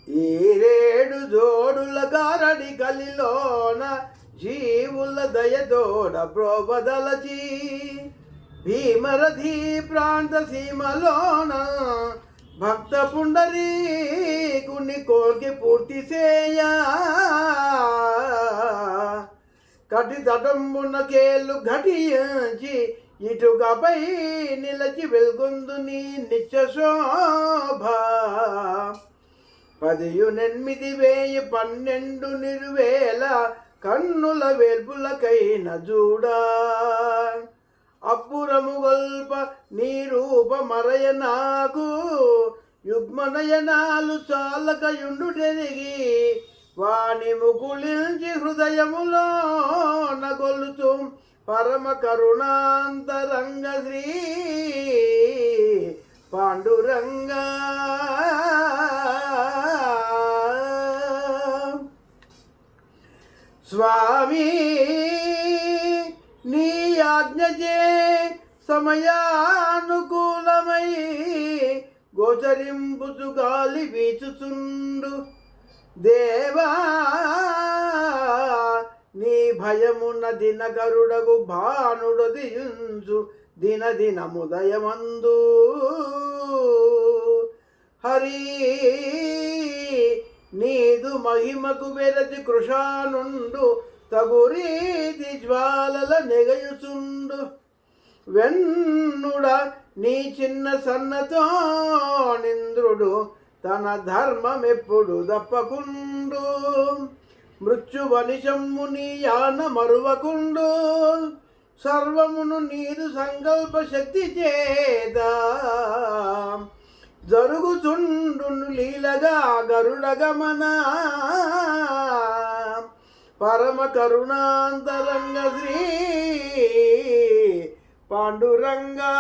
ఈ రేడు జోడుల గారడి కలిలోన జీవుల దయతోడ ప్రోబదలచి భీమరథి ప్రాంత సీమలోన భక్త పుండరీకుని కోర్కె పూర్తి చేయ కటి తటంబున కేళ్ళు ఘటించి ఇటుకపై నిలచి వెల్గొందు నీ నిత్య శోభ 18,000 నిరువేల కన్నుల వేల్పులకైన జూడా అప్పురము గొల్ప నీ రూప మరయ నాకు యుగ్మనయనాలు చాలకయుండుటెరిగి వాణి ముకుళించి హృదయములో నగొలుతూ పరమ కరుణాంతరంగ శ్రీ పాండురంగా స్వామి నీ ఆజ్ఞచే సమయానుకూలమై గోచరింపుచు గాలి వీచుచుండు దేవా నీ భయమున్న దినకరుడగు భానుడదియుంచు దినదినముదయమందు హరి నీదు మహిమకు వెరతి కృషానుండు తగురీతి జ్వాలల నెగయుచుండు వెన్నుడ నీ చిన్న సన్నతో నింద్రుడు తన ధర్మమెప్పుడు దప్పకుండు మృత్యువనిశమ్ము నీ యాన మరువకుండు సర్వమును నీదు సంకల్ప శక్తి చేత జరుగుచుండును లీలగా గరుడ గమన పరమ కరుణాంతరంగ శ్రీ పాండురంగా